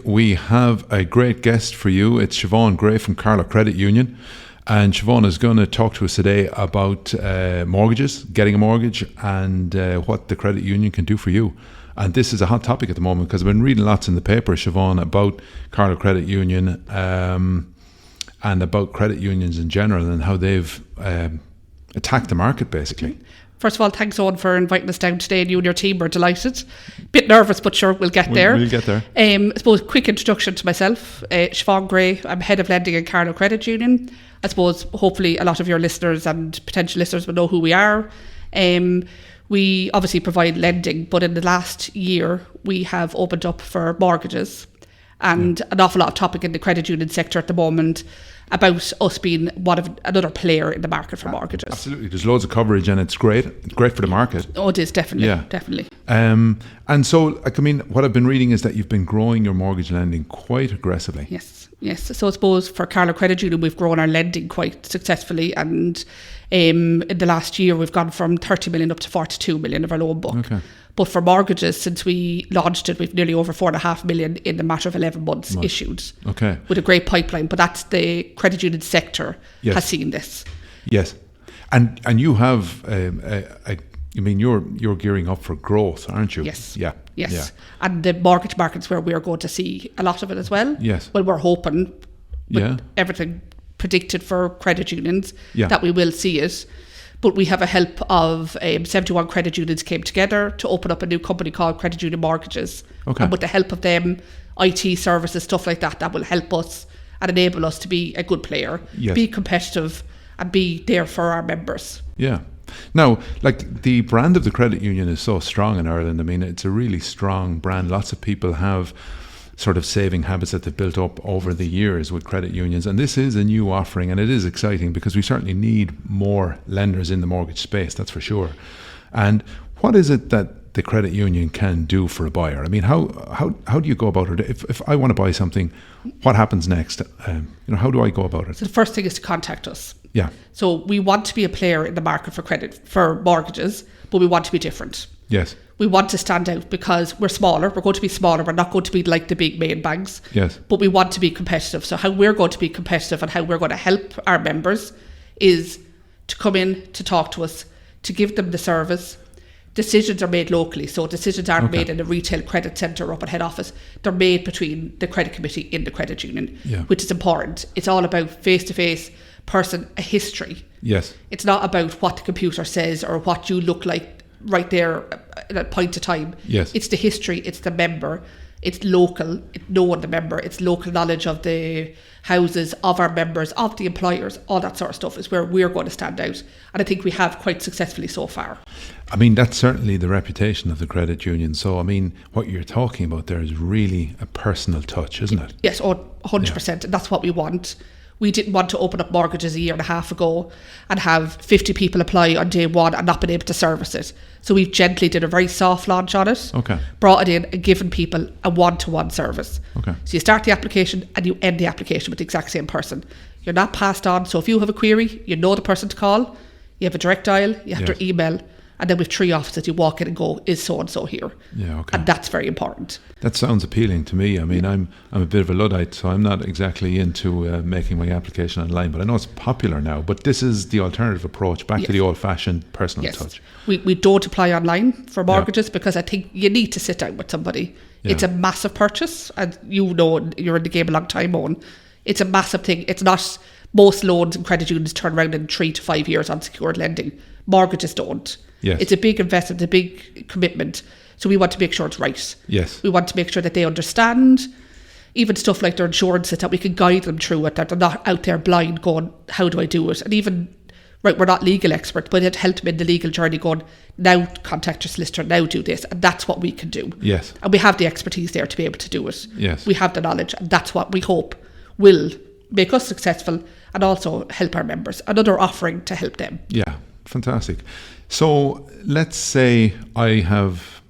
We have a great guest for you. It's Siobhan Gray from Carlow Credit Union. And Siobhan is going to talk to us today about mortgages, getting a mortgage, and what the credit union can do for you. And this is a hot topic at the moment because I've been reading lots in the paper, Siobhan, about Carlow Credit Union and about credit unions in general and how they've attacked the market, basically. First of all, thanks, Owen, for inviting us down today, and you and your team are delighted. Bit nervous, but sure, we'll get there. We'll get there. I suppose, quick introduction to myself. Siobhan Gray, I'm Head of Lending in Carlow Credit Union. I suppose, hopefully, a lot of your listeners and potential listeners will know who we are. We obviously provide lending, but in the last year, we have opened up for mortgages. And an awful lot of topic in the credit union sector at the moment about us being another player in the market for mortgages. Absolutely. There's loads of coverage and it's great. It's great for the market. Oh, it is, definitely. And so, what I've been reading is that you've been growing your mortgage lending quite aggressively. Yes. So I suppose for Carlow Credit Union, we've grown our lending quite successfully, and in the last year, we've gone from 30 million up to 42 million of our loan book. Okay. But for mortgages, since we launched it, we've nearly over 4.5 million in a matter of 11 months issued. Okay. With a great pipeline. But that's the credit union sector has seen this. Yes. And you have, you're gearing up for growth, aren't you? Yes. Yeah. Yes. Yeah. And the mortgage market's where we're going to see a lot of it as well. Yes. Well, we're hoping with everything predicted for credit unions that we will see it. But we have a help of 71 credit unions came together to open up a new company called Credit Union Mortgages. Okay. And with the help of them, IT services, stuff like that will help us and enable us to be a good player, be competitive and be there for our members. Yeah. Now, the brand of the credit union is so strong in Ireland. It's a really strong brand. Lots of people have sort of saving habits that they've built up over the years with credit unions. And this is a new offering, and it is exciting because we certainly need more lenders in the mortgage space, that's for sure. And what is it that the credit union can do for a buyer? How do you go about it? If I want to buy something, what happens next? How do I go about it? So the first thing is to contact us. Yeah. So we want to be a player in the market for mortgages, but we want to be different. Yes. We want to stand out because we're smaller. We're going to be smaller. We're not going to be like the big main banks. Yes. But we want to be competitive. So how we're going to be competitive and how we're going to help our members is to come in, to talk to us, to give them the service. Decisions are made locally. So decisions aren't made in a retail credit centre up at head office. They're made between the credit committee in the credit union, which is important. It's all about face-to-face person, a history. Yes. It's not about what the computer says or what you look like right there at a point of time. Yes. It's the history, it's the member, it's local, knowing the member, it's local knowledge of the houses, of our members, of the employers, all that sort of stuff is where we're going to stand out. And I think we have quite successfully so far. That's certainly the reputation of the credit union. So, what you're talking about there is really a personal touch, isn't it? Yes, 100%. And that's what we want. We didn't want to open up mortgages a year and a half ago and have 50 people apply on day one and not been able to service it. So we've gently did a very soft launch on it, brought it in and given people a one-to-one service. Okay. So you start the application and you end the application with the exact same person. You're not passed on. So if you have a query, you know the person to call, you have a direct dial, you have their email, and then with 3 offices, you walk in and go, is so-and-so here? Yeah, okay. And that's very important. That sounds appealing to me. I'm a bit of a Luddite, so I'm not exactly into making my application online, but I know it's popular now. But this is the alternative approach, back to the old-fashioned personal touch. We don't apply online for mortgages because I think you need to sit down with somebody. Yeah. It's a massive purchase, and you're in the game a long time, Owen. It's a massive thing. It's not most loans and credit unions turn around in 3 to 5 years on secured lending. Mortgages don't. Yes. It's a big investment, a big commitment. So we want to make sure it's right. Yes. We want to make sure that they understand even stuff like their insurances, that we can guide them through it, that they're not out there blind going, how do I do it? And even, we're not legal experts, but it helped them in the legal journey going, now contact your solicitor, now do this. And that's what we can do. Yes. And we have the expertise there to be able to do it. Yes. We have the knowledge, and that's what we hope will make us successful and also help our members. Another offering to help them. Yeah, fantastic. So let's say I have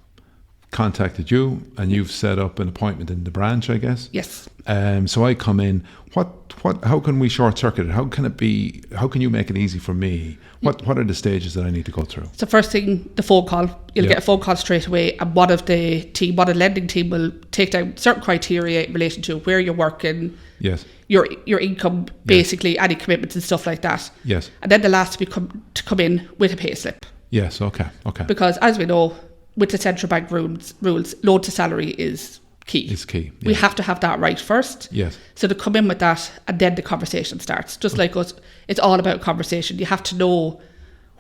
contacted you, and you've set up an appointment in the branch, I guess. Yes. So I come in. How can we short circuit it? How can it be? How can you make it easy for me? What are the stages that I need to go through? So first thing, the phone call. You'll Yeah. get a phone call straight away, and one of the lending team will take down certain criteria in relation to where you're working, Yes. your income, basically any commitments and stuff like that. Yes. And then they'll ask to come in with a payslip, Yes. Okay. Okay. because as we know, with the central bank rules, loan to salary is key. It's key. We Yeah. have to have that right first. Yes. So to come in with that, and then the conversation starts. Just like us, it's all about conversation. You have to know,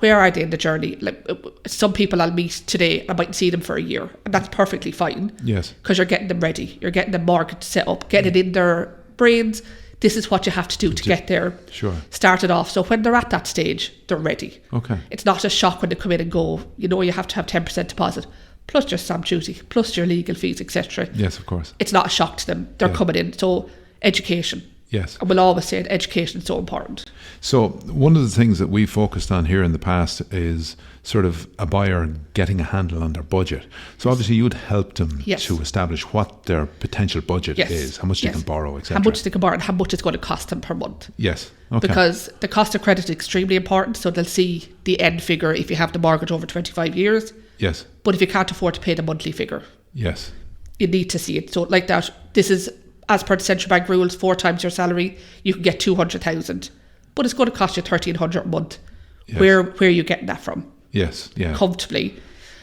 where are they in the journey? Like, some people I'll meet today, I might see them for a year, and that's perfectly fine. Yes. Because you're getting them ready. You're getting the market set up, getting it in their brains. This is what you have to do to get there. Sure. Started off. So when they're at that stage, they're ready. Okay. It's not a shock when they come in and go, you have to have 10% deposit, plus your stamp duty, plus your legal fees, etc. Yes, of course. It's not a shock to them. They're coming in. So education. Yes. And we'll always say education is so important. So one of the things that we focused on here in the past is sort of a buyer getting a handle on their budget. So obviously you'd help them Yes. to establish what their potential budget Yes. is, how much they Yes. can borrow, etc. How much they can borrow and how much it's going to cost them per month. Yes. Okay. Because the cost of credit is extremely important. So they'll see the end figure if you have the mortgage over 25 years. Yes. But if you can't afford to pay the monthly figure, Yes. you need to see it. So like that, this is, as per the central bank rules, 4 times your salary, you can get 200,000. But it's going to cost you 1,300 a month. Yes. Where are you getting that from? Yes. Yeah. Comfortably.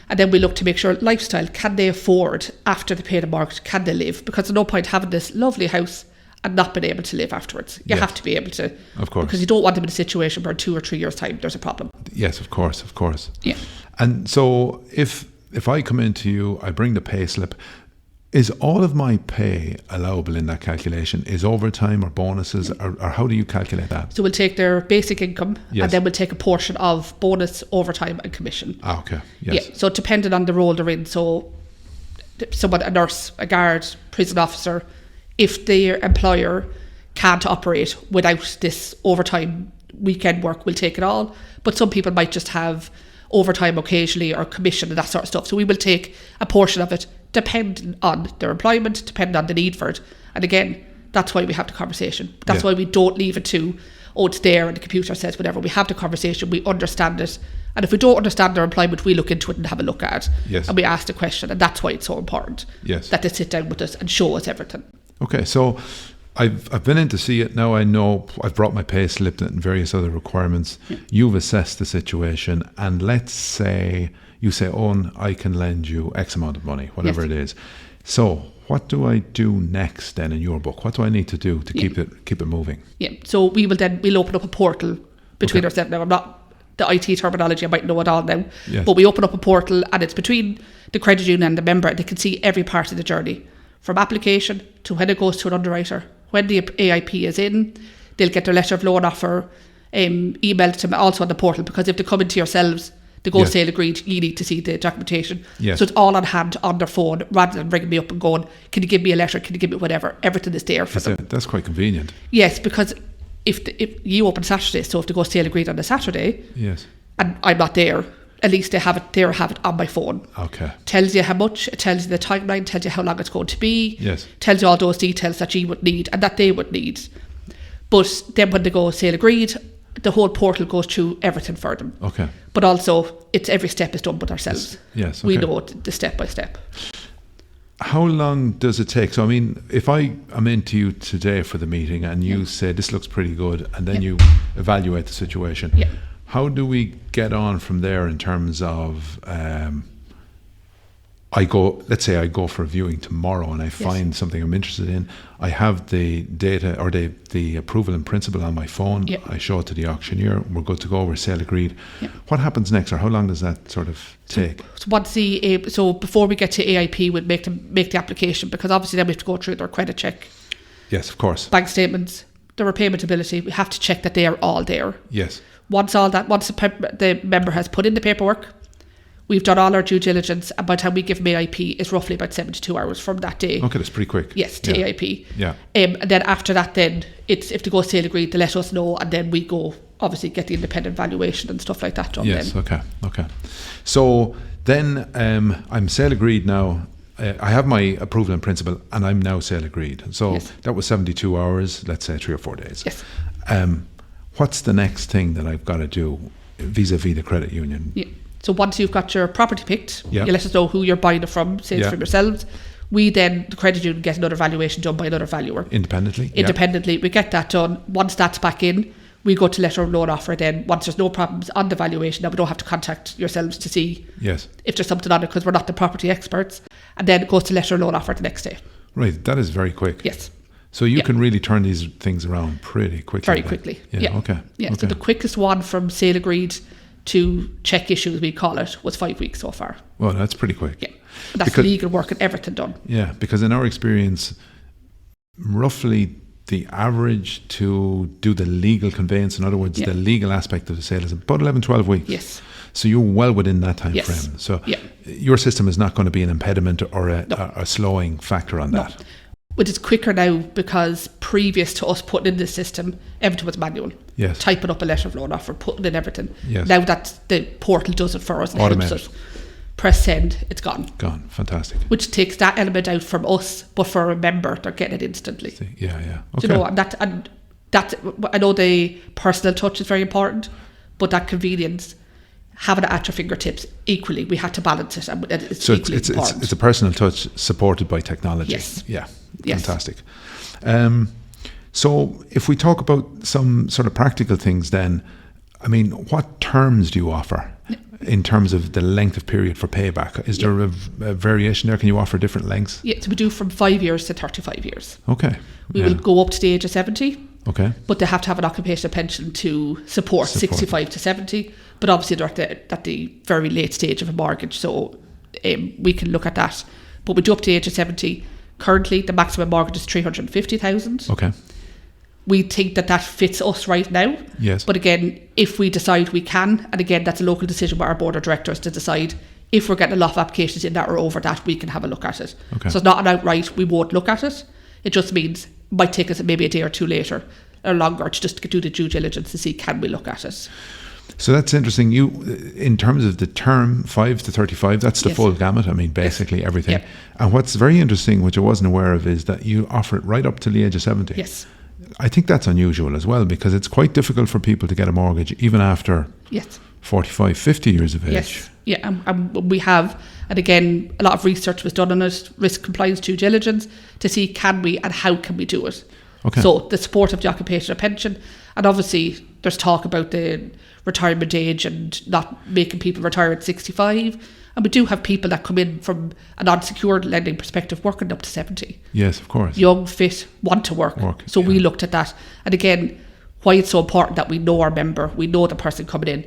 And then we look to make sure lifestyle, can they afford after they pay the mortgage, can they live? Because there's no point having this lovely house and not being able to live afterwards. You Yes. have to be able to. Of course. Because you don't want them in a situation where in 2 or 3 years' time there's a problem. Yes, of course, of course. Yeah. And so if I come into you, I bring the pay slip, is all of my pay allowable in that calculation? Is overtime or bonuses, or how do you calculate that? So we'll take their basic income Yes. and then we'll take a portion of bonus, overtime and commission. Ah, okay. Yes. Yeah. So depending on the role they're in, so someone, a nurse, a guard, prison officer, if their employer can't operate without this overtime weekend work, we'll take it all. But some people might just have overtime occasionally or commission and that sort of stuff. So we will take a portion of it depending on their employment, depending on the need for it. And again, that's why we have the conversation. That's Yeah. why we don't leave it to, it's there and the computer says whatever. We have the conversation, we understand it. And if we don't understand their employment, we look into it and have a look at it. Yes. And we ask the question. And that's why it's so important Yes. that they sit down with us and show us everything. Okay, so I've been in to see it. Now I know I've brought my pay slip and various other requirements. Yeah. You've assessed the situation, and let's say you say, "Owen, I can lend you X amount of money, whatever Yes. it is." So what do I do next then in your book? What do I need to do to keep it moving? Yeah. So we'll open up a portal between Okay. ourselves. Now, I'm not the IT terminology, I might know it all now. Yes. But we open up a portal and it's between the credit union and the member. They can see every part of the journey, from application to when it goes to an underwriter. When the AIP is in, they'll get their letter of loan offer emailed to them also on the portal, because if they come into yourselves, the go Yes. sale agreed, you need to see the documentation. Yes. So it's all on hand on their phone, rather than ringing me up and going, can you give me a letter, can you give me whatever? Everything is there for them. That's quite convenient. Yes, because if you open Saturday, so if the go sale agreed on a Saturday Yes. and I'm not there, at least they have it on my phone. Okay. Tells you how much, it tells you the timeline, tells you how long it's going to be. Yes. Tells you all those details that you would need and that they would need. But then when the go sale agreed, the whole portal goes through everything for them. Okay. But also, it's every step is done with ourselves. Yes. We okay. know the step by step. How long does it take? So, I mean, if I am into you today for the meeting and you say this looks pretty good, and then you evaluate the situation, Yeah. how do we get on from there in terms of, let's say I go for a viewing tomorrow and I find something I'm interested in. I have the data or the approval in principle on my phone. Yeah. I show it to the auctioneer. We're good to go. We're sale agreed. Yeah. What happens next, or how long does that sort of take? So before we get to AIP, we'd make the application, because obviously then we have to go through their credit check, Yes, of course. bank statements, their repayment ability. We have to check that they are all there. Yes. Once the member has put in the paperwork, we've done all our due diligence, and by the time we give them AIP, it's roughly about 72 hours from that day. Okay, that's pretty quick. Yes, to Yeah. AIP. Yeah. And then after that, then it's if the go sale agreed, they let us know, and then we go obviously get the independent valuation and stuff like that done. Yes, then. okay. So then I'm sale agreed now. I have my approval in principle and I'm now sale agreed. So Yes. that was 72 hours, let's say 3 or 4 days. Yes. What's the next thing that I've got to do vis-a-vis the credit union? Yeah. So once you've got your property picked, Yeah. you let us know who you're buying it from, say it's Yeah. from yourselves. We then, the credit union, get another valuation done by another valuer. Independently? Independently, we get that done. Once that's back in, we go to letter of loan offer then. Once there's no problems on the valuation, now we don't have to contact yourselves to see Yes. if there's something on it, because we're not the property experts. And then it goes to letter of loan offer the next day. Right, that is very quick. Yes. So you Yeah. can really turn these things around pretty quickly. Very then. quickly. Yeah, okay. Yeah, okay. so the quickest one from sale agreed to check issue, as we call it, was 5 weeks so far. Well, that's pretty quick. Yeah. That's Because- legal work and everything done. Yeah, because in our experience, roughly the average to do the legal conveyance, in other words, Yeah. the legal aspect of the sale is about 11, 12 weeks. Yes. So you're well within that time Yes. frame. So Yeah. your system is not going to be an impediment or No. a slowing factor on that. But it's quicker now because previous to us putting in the system, everything was manual. Yes. Typing up a letter of loan offer, putting in everything. Yes. Now that the portal does it for us and helps Automated. us, press send, it's gone. Gone. Fantastic. Which takes that element out from us, but for a member, they're getting it instantly. Yeah. Do Okay. you know, and that I know the personal touch is very important, but that convenience, having it at your fingertips, equally, we had to balance it, and it's So equally it's important. a personal touch supported by technology. Yes. Yeah. Yes. Fantastic. So if we talk about some sort of practical things then, I mean, what terms do you offer in terms of the length of period for payback? Is there a variation there? Can you offer different lengths? Yeah, so we do from 5 years to 35 years. Okay. We will go up to the age of 70, Okay. but they have to have an occupational pension to support 65 to 70. But obviously they're at the very late stage of a mortgage, so we can look at that. But we do up to the age of 70. Currently, the maximum mortgage is 350,000. Okay. We think that fits us right now. Yes. But again, if we decide we can, and again, that's a local decision by our board of directors to decide if we're getting a lot of applications in that or over that, we can have a look at it. Okay. So it's not an outright, we won't look at it. It just means it might take us maybe a day or two later or longer to just do the due diligence to see, can we look at it? So that's interesting. You, in terms of the term 5 to 35, that's the Yes. full gamut. I mean, basically everything. Yep. And what's very interesting, which I wasn't aware of, is that you offer it right up to the age of 70. Yes. I think that's unusual as well, because it's quite difficult for people to get a mortgage even after Yes. 45, 50 years of age. Yes. Yeah, and we have, and again, a lot of research was done on it, risk compliance due diligence, to see can we and how can we do it. Okay. So the support of the occupational pension, and obviously there's talk about the retirement age and not making people retire at 65. And we do have people that come in from an unsecured lending perspective working up to 70. Yes, of course. Young, fit, want to work. So we looked at that. And again, why it's so important that we know our member, we know the person coming in,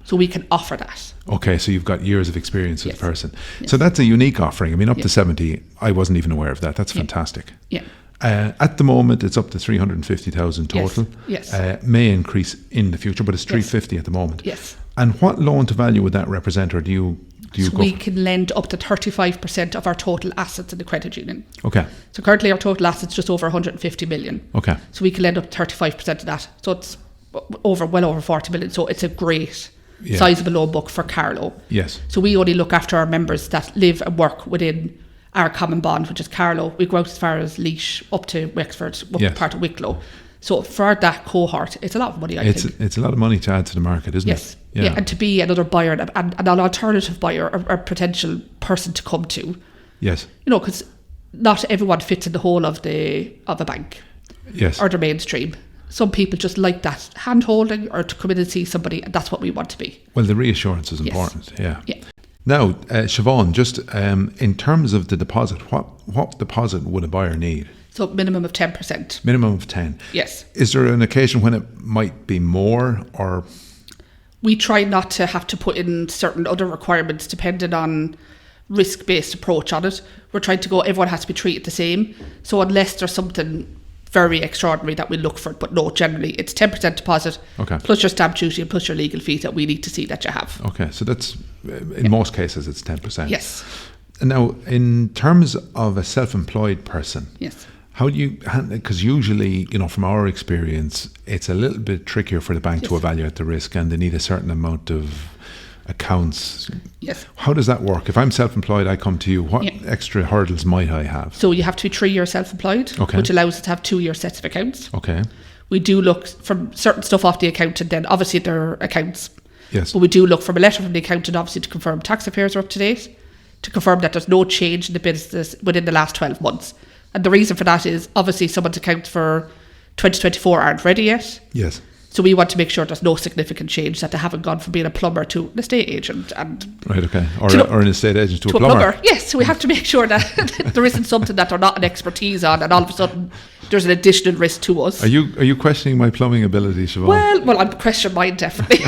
so we can offer that. Okay, so you've got years of experience with Yes. the person. Yes. So that's a unique offering. I mean, up to Yes. 70, I wasn't even aware of that. That's fantastic. Yeah. At the moment, it's up to 350,000 total. Yes. May increase in the future, but it's 350 at the moment. Yes. And what loan to value would that represent, or do you So go we for? can lend up to 35% of our total assets in the credit union. Okay, So currently our total assets just over 150 million. okay. So we can lend up to 35% of that. So it's well over 40 million. So it's a great sizable loan book for Carlow. Yes. So we only look after our members that live and work within our common bond, which is Carlow. We go out as far as Laois up to Wexford, Yes. part of Wicklow. So for that cohort, it's a lot of money, I think. It's a lot of money to add to the market, isn't Yes. it? Yeah. And to be another buyer and an alternative buyer or potential person to come to, Yes. you know, because not everyone fits in the whole of a bank Yes. or the mainstream. Some people just like that hand holding or to come in and see somebody, and that's what we want to be. Well, the reassurance is Yes. important. Yeah. Yeah. Now, Siobhan, just in terms of the deposit, what deposit would a buyer need? So minimum of 10%. Minimum of 10. Yes. Is there an occasion when it might be more, or? We try not to have to put in certain other requirements depending on risk-based approach on it. We're trying to go, everyone has to be treated the same. So unless there's something very extraordinary that we look for, but no, generally it's 10% deposit, Okay. plus your stamp duty and plus your legal fees that we need to see that you have. Okay, so that's, in most cases, it's 10%. Yes. Now, in terms of a self-employed person, Yes. How do you handle it? Because usually, from our experience, it's a little bit trickier for the bank to evaluate the risk, and they need a certain amount of accounts. Yes. How does that work? If I'm self-employed, I come to you. What extra hurdles might I have? So you have to be 3 years self-employed, which allows us to have 2-year sets of accounts. Okay. We do look from certain stuff off the accountant, then obviously their accounts. Yes. But we do look from a letter from the accountant, obviously, to confirm tax affairs are up to date, to confirm that there's no change in the business within the last 12 months. And the reason for that is obviously someone's accounts for 2024 aren't ready yet. Yes. So we want to make sure there's no significant change, that they haven't gone from being a plumber to an estate agent. Right, okay. Or an estate agent to a plumber. Yes, so we have to make sure that there isn't something that they're not an expertise on, and all of a sudden there's an additional risk to us. Are you questioning my plumbing ability, Siobhan? Well, I'm questioning mine, definitely.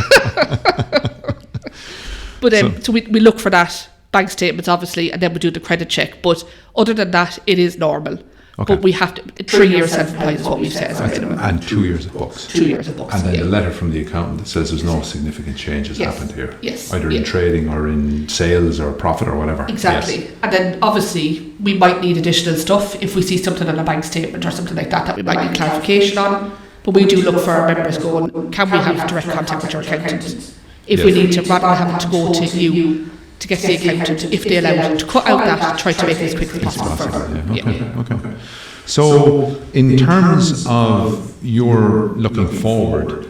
But so we look for that, bank statements obviously, and then we do the credit check. But other than that, it is normal. Okay. But we have to, 3 years self-employed is what we've said as a minimum. And 2 years of books. 2 years of books. And then the letter from the accountant that says there's no significant changes happened here. Yes. Either in trading or in sales or profit or whatever. Exactly. Yes. And then obviously we might need additional stuff if we see something on a bank statement or something like that we might need clarification on. But we do look for our members going, can we have direct contact with your accountant? If we need to, rather than having to go to you to get the accountant, if they allow you to cut out that, try to make it as quick as possible. Okay. So, in terms of your looking forward,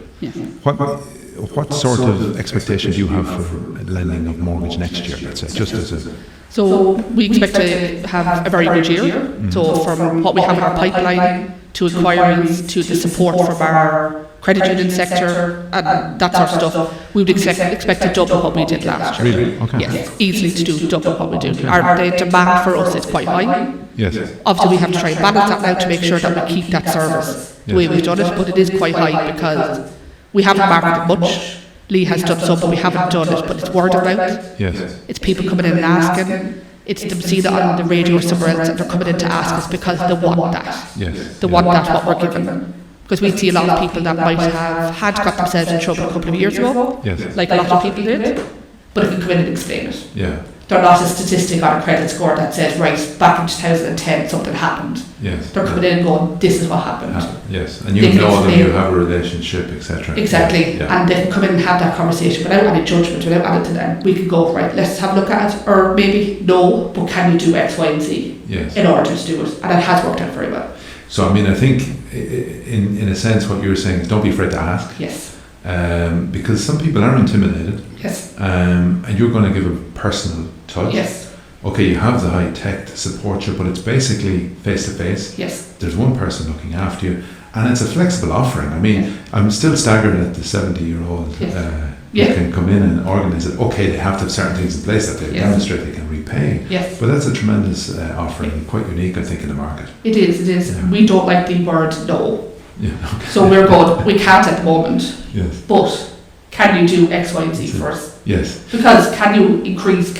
what sort of expectation do you have for lending of mortgage next year? Let's say, just as a. So we expect to have a very good year. So from what we have in our pipeline, to inquiries, to the support from our credit union sector and that sort of stuff, we would expect to double what we did last year. Really? Okay. Yes, easily to do double what we do. The demand for us is quite high. Yes. Obviously we have to try and balance that now to make sure that we keep that service the way we've done it, but it is quite high because we haven't marketed much. Lee has done some, but we haven't done it, but it's word of mouth. Yes. It's people coming in and asking. It's them seeing it on the radio or somewhere else, and they're coming in to ask us because they want that. Yes. They want that, what we're giving. Because we see a lot of people that might have got themselves in trouble a couple of years ago, like a lot of people did, but if you come in and explain it. Yeah. They're not a statistic on a credit score that says, right, back in 2010 something happened. Yes. They're coming in and going, this is what happened. Yes, and you know them, you have a relationship, etc. Exactly, and they can come in and have that conversation without any judgment, without anything, and we can go, right, let's have a look at it, or maybe no, but can you do X, Y and Z in order to do it, and it has worked out very well. So I mean, I think in a sense what you're saying is don't be afraid to ask. Yes. Because some people are intimidated. Yes. And you're going to give a personal touch. Yes. Okay, you have the high tech to support you, but it's basically face to face. Yes. There's one person looking after you, and it's a flexible offering. I mean, I'm still staggered at the 70-year-old who can come in and organise it. Okay, they have to have certain things in place that they demonstrate they can repay. Yes. But that's a tremendous offering, quite unique, I think, in the market. It is. Yeah. We don't like the word no. Yeah. Okay. So we're going, we can't at the moment. Yes. But can you do X, Y, and Z for us? Yes. Because can you increase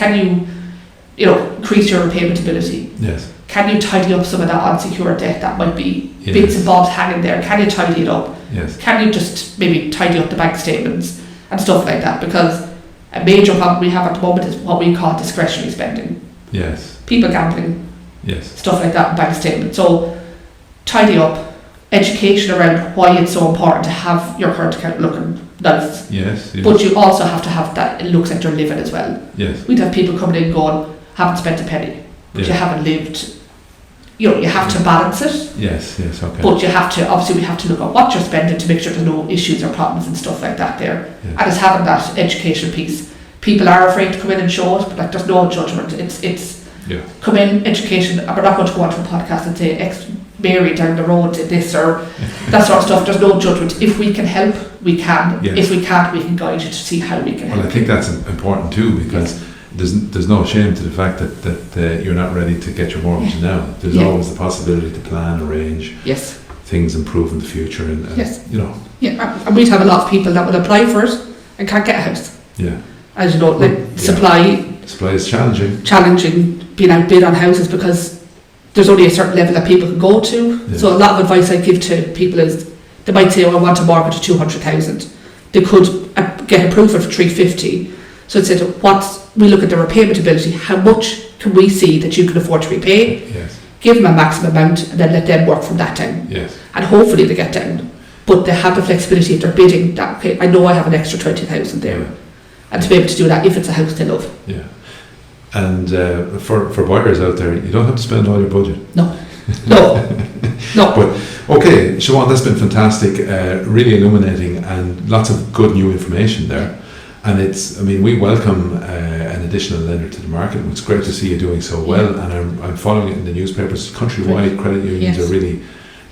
your repayment ability? Yes. Can you tidy up some of that unsecured debt that might be bits and bobs hanging there? Can you tidy it up? Yes. Can you just maybe tidy up the bank statements and stuff like that? Because a major problem we have at the moment is what we call discretionary spending. Yes. People gambling. Yes. Stuff like that in bank statements. So tidy up, education around why it's so important to have your current account looking nice. Yes. But you also have to have that, it looks like you're living as well. Yes. We'd have people coming in going, haven't spent a penny, but you haven't lived. You have to balance it. Yes, okay. But you have to, obviously we have to look at what you're spending to make sure there's no issues or problems and stuff like that there. Yes. And it's having that education piece. People are afraid to come in and show it, but there's no judgment. It's come in, education, and we're not going to go onto a podcast and say Mary down the road did this or that sort of stuff. There's no judgment. If we can help, we can. Yes. If we can't, we can guide you to see how we can help. Well, I think that's important too, because there's no shame to the fact that you're not ready to get your mortgage now. There's always the possibility to plan, arrange. Yes. Things improve in the future, and Yeah, and we'd have a lot of people that will apply for it and can't get a house. Yeah. As you know, supply is challenging. Challenging being outbid on houses because there's only a certain level that people can go to. Yeah. So a lot of advice I give to people is they might say, I want a mortgage of 200,000. They could get approved for 350. So it said, we look at the repayment ability. How much can we see that you can afford to repay? Yes. give them a maximum amount, and then let them work from that down. Yes. And hopefully they get down. But they have the flexibility if they're bidding that, okay, I know I have an extra 20,000 there. Yeah. And to be able to do that if it's a house they love. Yeah. And for buyers out there, you don't have to spend all your budget. No. No. No. But okay, Siobhan, that's been fantastic, really illuminating, and lots of good new information there. And we welcome an additional lender to the market. It's great to see you doing so well. And I'm following it in the newspapers. Countrywide credit unions are really,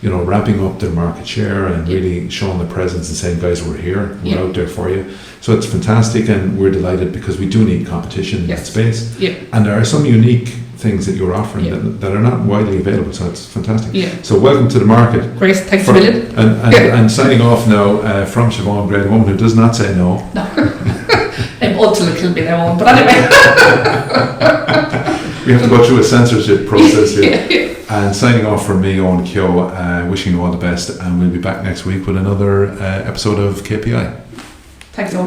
ramping up their market share and really showing the presence and saying, guys, we're here, we're out there for you. So it's fantastic, and we're delighted because we do need competition in that space. Yeah. And there are some unique things that you're offering that are not widely available, so it's fantastic. Yeah. So welcome to the market. Great, thanks a million. And signing off now from Siobhan Gray, the woman who does not say no. No. Until it can be their own, but anyway. We have to go through a censorship process here. And signing off from me, Owen Keogh, wishing you all the best, and we'll be back next week with another episode of KPI. Thanks, Owen.